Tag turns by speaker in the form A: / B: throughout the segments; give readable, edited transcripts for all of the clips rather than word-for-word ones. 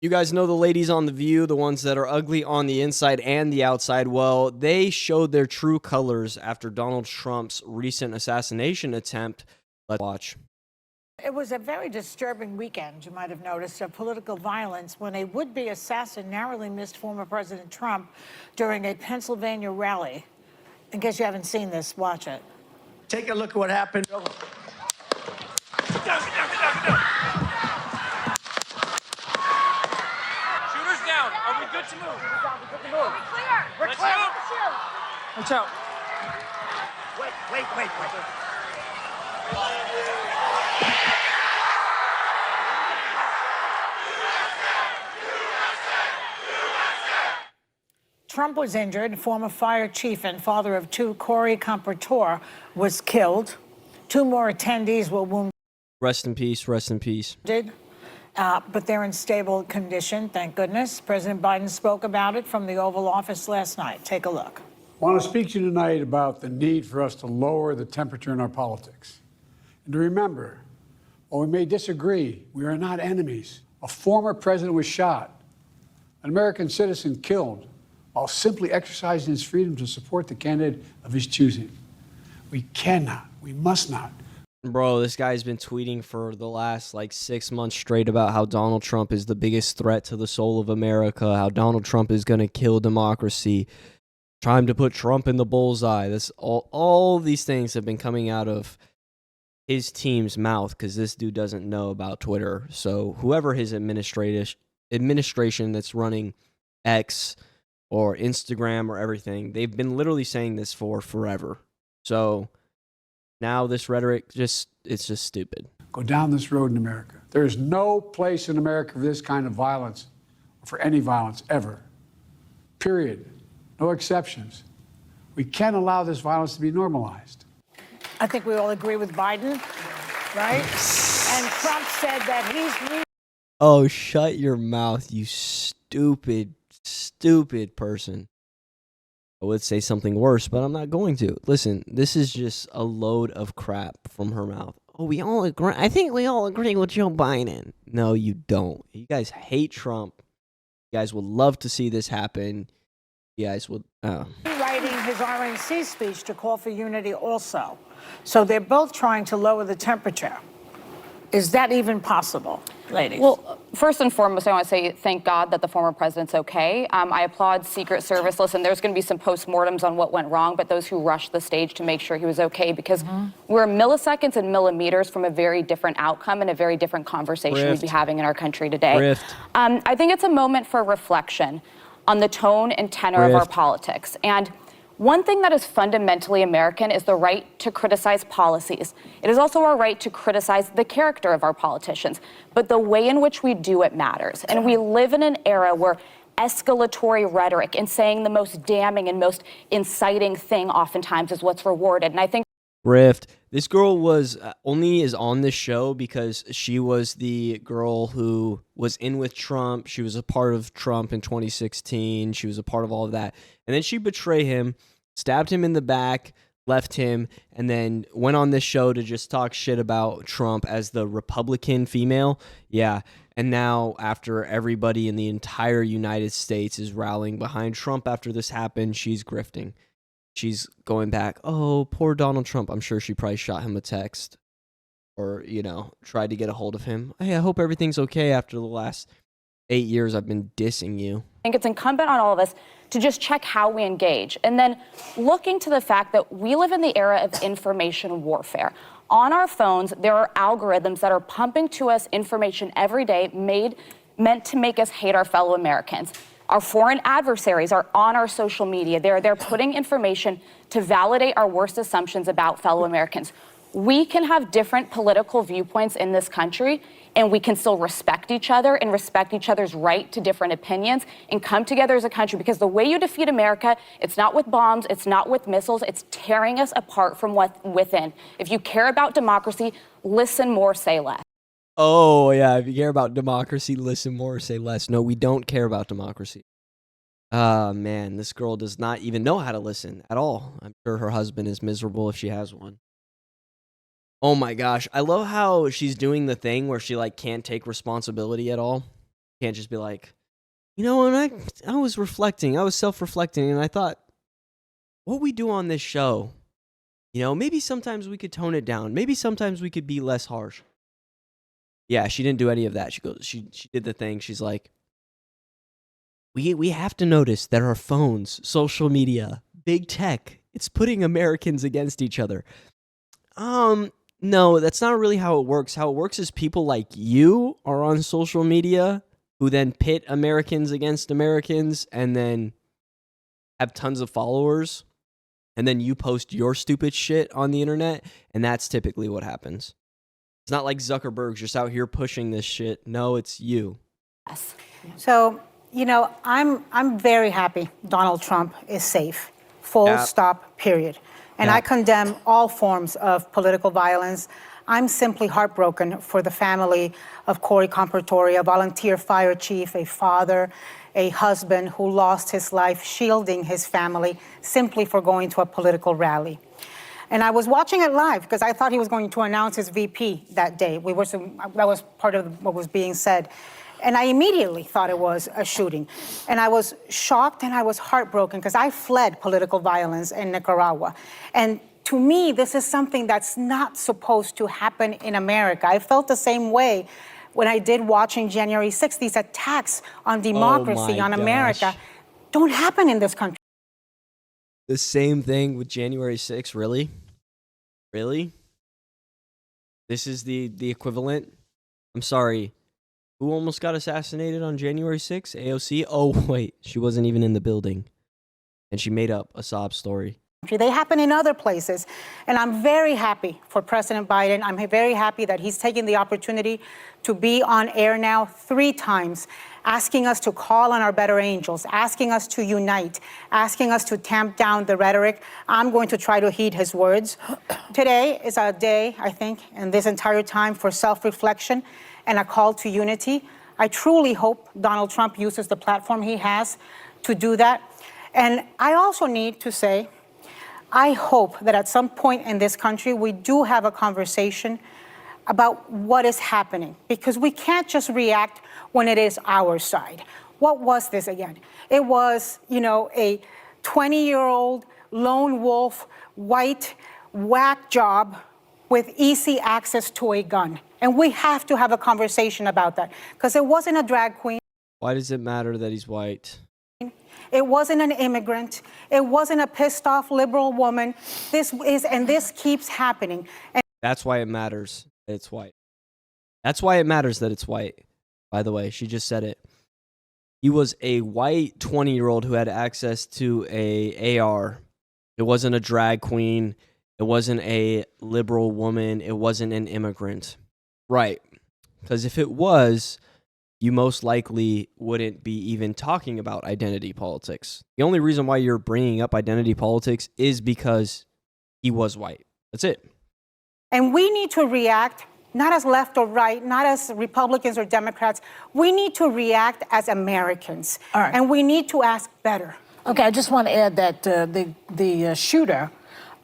A: You guys know the ladies on The View, the ones that are ugly on the inside and the outside. Well, they showed their true colors after Donald Trump's recent assassination attempt. Let's watch.
B: It was a very disturbing weekend, you might have noticed, of political violence when a would-be assassin narrowly missed former President Trump during a Pennsylvania rally. In case you haven't seen this, watch it.
C: Take a look at what happened.
D: Are we good to move?
C: We're clear.
D: Let's go.
C: Watch out. Wait.
B: Trump was injured. Former fire chief and father of two, Corey Compertor, was killed. Two more attendees were wounded.
A: Rest in peace, rest in peace.
B: But they're in stable condition, thank goodness. President Biden spoke about it from the Oval Office last night. Take a look.
E: I want to speak to you tonight about the need for us to lower the temperature in our politics. And to remember, while we may disagree, we are not enemies. A former president was shot, an American citizen killed, while simply exercising his freedom to support the candidate of his choosing. We cannot, we must not.
A: Bro, this guy's been tweeting for the last 6 months straight about how Donald Trump is the biggest threat to the soul of America, how Donald Trump is going to kill democracy, trying to put Trump in the bullseye. This all these things have been coming out of his team's mouth because this dude doesn't know about Twitter. So whoever his administration that's running X or Instagram or everything, they've been literally saying this for forever. So now this rhetoric, it's just stupid.
E: Go down this road in America. There is no place in America for this kind of violence, or for any violence ever. Period. No exceptions. We can't allow this violence to be normalized.
B: I think we all agree with Biden, right? And Trump said that he's...
A: Oh, shut your mouth, you stupid person. I would say something worse, but I'm not going to. Listen, this is just a load of crap from her mouth. Oh, we all agree. I think we all agree with Joe Biden. No, you don't. You guys hate Trump. You guys would love to see this happen. You guys would...
B: writing his RNC speech to call for unity also. So they're both trying to lower the temperature. Is that even possible, ladies?
F: Well, first and foremost, I want to say thank God that the former president's okay. I applaud Secret Service. Listen, there's going to be some postmortems on what went wrong, but those who rushed the stage to make sure he was okay, because we're milliseconds and millimeters from a very different outcome and a very different conversation we'd be having in our country today. I think it's a moment for reflection on the tone and tenor of our politics. And one thing that is fundamentally American is the right to criticize policies. It is also our right to criticize the character of our politicians, but the way in which we do it matters. And we live in an era where escalatory rhetoric and saying the most damning and most inciting thing oftentimes is what's rewarded. And I think
A: this girl was only is on this show because she was the girl who was in with Trump. She was a part of Trump in 2016. She was a part of all of that. And then she betrayed him, stabbed him in the back, left him, and then went on this show to just talk shit about Trump as the Republican female. Yeah. And now after everybody in the entire United States is rallying behind Trump after this happened, she's grifting. She's going back, oh, poor Donald Trump. I'm sure she probably shot him a text or, tried to get a hold of him. Hey, I hope everything's okay after the last 8 years I've been dissing you.
F: I think it's incumbent on all of us to just check how we engage. And then looking to the fact that we live in the era of information warfare. On our phones, there are algorithms that are pumping to us information every day meant to make us hate our fellow Americans. Our foreign adversaries are on our social media. They're putting information to validate our worst assumptions about fellow Americans. We can have different political viewpoints in this country, and we can still respect each other and respect each other's right to different opinions and come together as a country, because the way you defeat America, it's not with bombs, it's not with missiles, it's tearing us apart from within. If you care about democracy, listen more, say less.
A: Oh, yeah, if you care about democracy, listen more, say less. No, we don't care about democracy. Man, this girl does not even know how to listen at all. I'm sure her husband is miserable if she has one. Oh my gosh, I love how she's doing the thing where she can't take responsibility at all. You can't just be like, you know, when I was reflecting, I was self-reflecting, and I thought, what we do on this show, you know, maybe sometimes we could tone it down. Maybe sometimes we could be less harsh. Yeah, she didn't do any of that. She did the thing. She's like, we have to notice that our phones, social media, big tech, it's putting Americans against each other. No, that's not really how it works. How it works is people like you are on social media who then pit Americans against Americans and then have tons of followers. And then you post your stupid shit on the internet, and that's typically what happens. It's not like Zuckerberg's just out here pushing this shit. No, it's you.
F: Yes.
G: So, you know, I'm very happy Donald Trump is safe. Full stop, period. And I condemn all forms of political violence. I'm simply heartbroken for the family of Corey Compertori, a volunteer fire chief, a father, a husband who lost his life shielding his family simply for going to a political rally. And I was watching it live because I thought he was going to announce his VP that day. That was part of what was being said. And I immediately thought it was a shooting. And I was shocked and I was heartbroken because I fled political violence in Nicaragua. And to me, this is something that's not supposed to happen in America. I felt the same way when I did watching January 6th. These attacks on democracy, on America, don't happen in this country.
A: The same thing with January 6th, really? Really? This is the equivalent? I'm sorry. Who almost got assassinated on January 6th? AOC? Oh, wait. She wasn't even in the building. And she made up a sob story.
G: They happen in other places. And I'm very happy for President Biden. I'm very happy that he's taking the opportunity to be on air now 3 times, asking us to call on our better angels, asking us to unite, asking us to tamp down the rhetoric. I'm going to try to heed his words. Today is a day, I think, and this entire time for self-reflection and a call to unity. I truly hope Donald Trump uses the platform he has to do that. And I also need to say, I hope that at some point in this country, we do have a conversation about what is happening, because we can't just react when it is our side. What was this again? It was, you know, a 20-year-old lone wolf, white, whack job with easy access to a gun. And we have to have a conversation about that, because it wasn't a drag queen.
A: Why does it matter that he's white?
G: It wasn't an immigrant. It wasn't a pissed off liberal woman. This keeps happening. And
A: That's why it matters that it's white. That's why it matters that it's white. By the way, she just said it. He was a white 20-year-old who had access to a AR. It wasn't a drag queen. It wasn't a liberal woman. It wasn't an immigrant. Right. Because if it was, you most likely wouldn't be even talking about identity politics. The only reason why you're bringing up identity politics is because he was white. That's it.
G: And we need to react, not as left or right, not as Republicans or Democrats. We need to react as Americans.
B: All right.
G: And we need to ask better.
B: Okay, I just want to add that the shooter,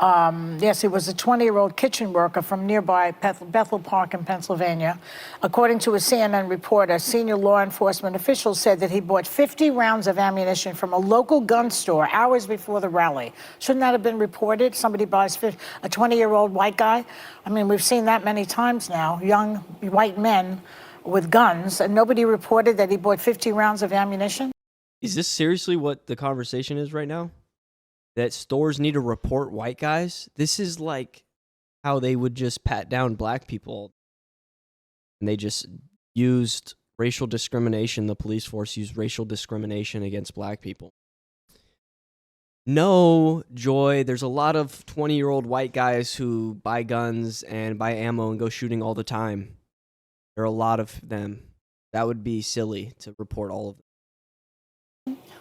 B: yes, he was a 20-year-old kitchen worker from nearby Bethel Park in Pennsylvania. According to a CNN report, a senior law enforcement official said that he bought 50 rounds of ammunition from a local gun store hours before the rally. Shouldn't that have been reported? Somebody buys a 20-year-old white guy? I mean, we've seen that many times now, young white men with guns, and nobody reported that he bought 50 rounds of ammunition?
A: Is this seriously what the conversation is right now? That stores need to report white guys? This is like how they would just pat down black people. And they just used racial discrimination. The police force used racial discrimination against black people. No, Joy, there's a lot of 20-year-old white guys who buy guns and buy ammo and go shooting all the time. There are a lot of them. That would be silly to report all of them.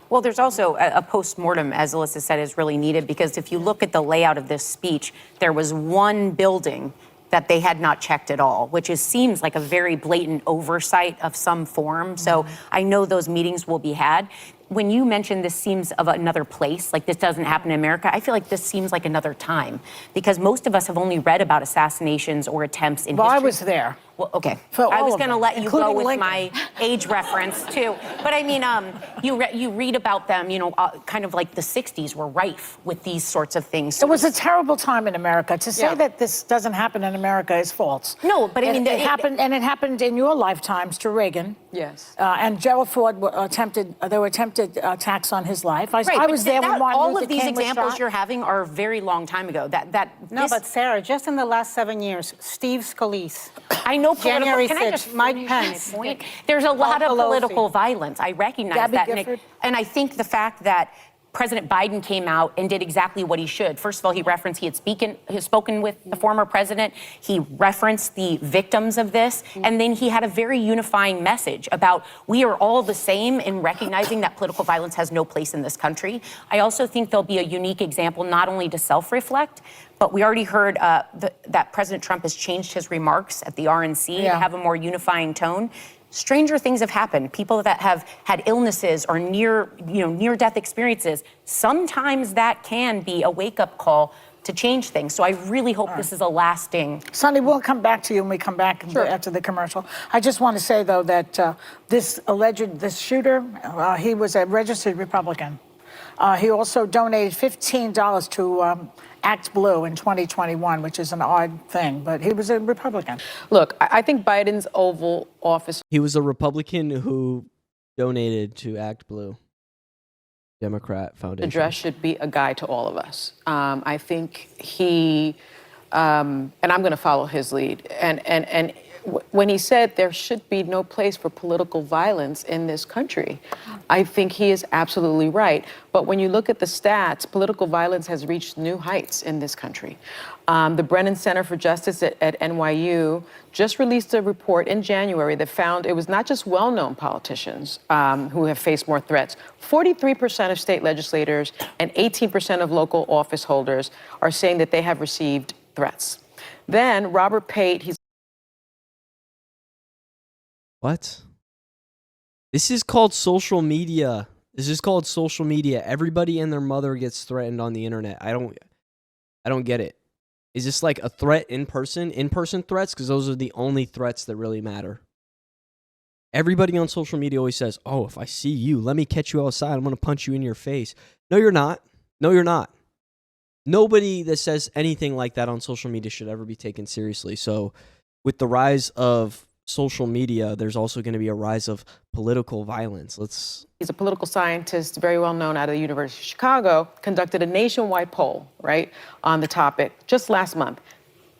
H: Well, there's also a post-mortem, as Alyssa said, is really needed, because if you look at the layout of this speech, there was one building that they had not checked at all, which seems like a very blatant oversight of some form. So I know those meetings will be had. When you mentioned this seems of another place, like this doesn't happen in America, I feel like this seems like another time, because most of us have only read about assassinations or attempts in history.
B: Well, I was there.
H: Well, okay.
B: For
H: I
B: all
H: was
B: of
H: going to
B: them,
H: let you go
B: including
H: with
B: Lincoln.
H: my age reference too, but I mean, you read about them, kind of like the '60s were rife with these sorts of things.
B: It was a terrible time in America. To say that this doesn't happen in America is false.
H: No, but I mean,
B: it happened, and it happened in your lifetimes to Reagan.
I: Yes.
B: And Gerald Ford there were attempted attacks on his life. I was there when Martin
H: all
B: Luther
H: of these
B: King was
H: examples
B: shot.
H: you're having are a very long time ago.
G: No, but Sarah, just in the last 7 years, Steve Scalise,
H: I know
G: January
H: Can I
G: 6th,
H: just
G: Mike
H: finish my
G: Pence,
H: point? There's a lot of
G: Pelosi.
H: political violence. I recognize
B: Gabby
H: that,
B: Gifford.
H: Nick. And I think the fact that President Biden came out and did exactly what he should. First of all, he referenced he had spoken with the former president. He referenced the victims of this. And then he had a very unifying message about we are all the same in recognizing that political violence has no place in this country. I also think there'll be a unique example not only to self-reflect, but we already heard that President Trump has changed his remarks at the RNC to have a more unifying tone. Stranger things have happened. People that have had illnesses or near-death experiences, sometimes that can be a wake-up call to change things. So I really hope this is a lasting.
B: Sonny, we'll come back to you when we come back after the commercial. I just want to say, though, that this shooter, he was a registered Republican. He also donated $15 to Act Blue in 2021, which is an odd thing, but he was a Republican.
I: Look, I think Biden's Oval Office.
A: He was a Republican who donated to Act Blue, Democrat Foundation.
I: Address should be a guide to all of us. I think he, and I'm going to follow his lead. And when he said there should be no place for political violence in this country, I think he is absolutely right. But when you look at the stats, political violence has reached new heights in this country. The Brennan Center for Justice at NYU just released a report in January that found it was not just well-known politicians who have faced more threats. 43% of state legislators and 18% of local office holders are saying that they have received threats. Then Robert Pate, he's
A: What? This is called social media. This is called social media. Everybody and their mother gets threatened on the internet. I don't get it. Is this like a threat in person? In-person threats? Because those are the only threats that really matter. Everybody on social media always says, oh, if I see you, let me catch you outside. I'm going to punch you in your face. No, you're not. No, you're not. Nobody that says anything like that on social media should ever be taken seriously. So with the rise of social media, there's also going to be a rise of political violence.
I: He's a political scientist, very well known out of the University of Chicago, conducted a nationwide poll, right, on the topic just last month.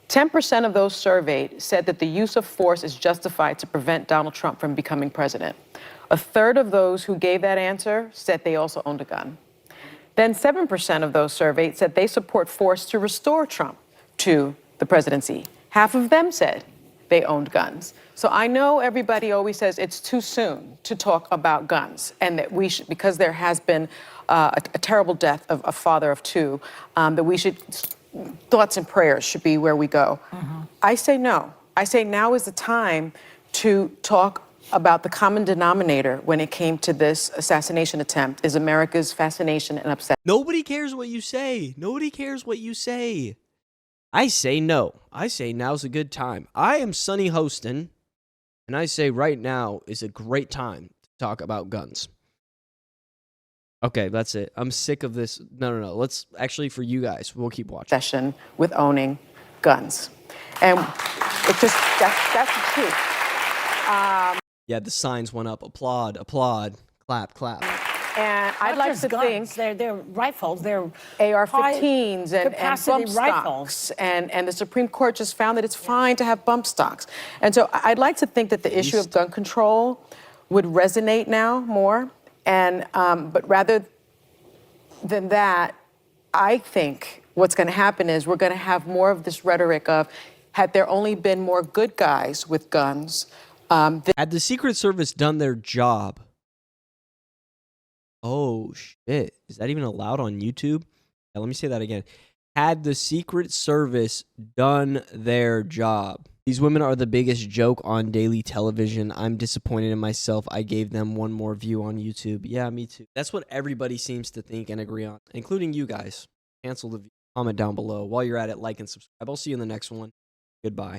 I: 10% of those surveyed said that the use of force is justified to prevent Donald Trump from becoming president. A third of those who gave that answer said they also owned a gun. Then 7% of those surveyed said they support force to restore Trump to the presidency. Half of them said they owned guns. So I know everybody always says it's too soon to talk about guns, and that we should, because there has been a terrible death of a father of two, that we should, thoughts and prayers should be where we go. I say no. I say now is the time to talk about the common denominator when it came to this assassination attempt is America's fascination and obsession.
A: Nobody cares what you say. Nobody cares what you say. I say no. I say now's a good time. I am Sonny Hostin, and I say right now is a great time to talk about guns. Okay, that's it. I'm sick of this. No. Let's actually, for you guys, we'll keep watching.
I: Obsession with owning guns. And it's just, that's the truth.
A: Yeah, the signs went up. Applaud, applaud, clap, clap.
I: And I'd like to think
B: they're rifles, they're
I: AR-15s and
B: capacity
I: bump
B: rifles.
I: stocks. And the Supreme Court just found that it's fine to have bump stocks. And so I'd like to think that the issue of gun control would resonate now more. And but rather than that, I think what's going to happen is we're going to have more of this rhetoric of, had there only been more good guys with guns.
A: Had the Secret Service done their job. Oh, shit. Is that even allowed on YouTube? Yeah, let me say that again. Had the Secret Service done their job. These women are the biggest joke on daily television. I'm disappointed in myself. I gave them one more view on YouTube. Yeah, me too. That's what everybody seems to think and agree on, including you guys. Cancel the view. Comment down below. While you're at it, like and subscribe. I'll see you in the next one. Goodbye.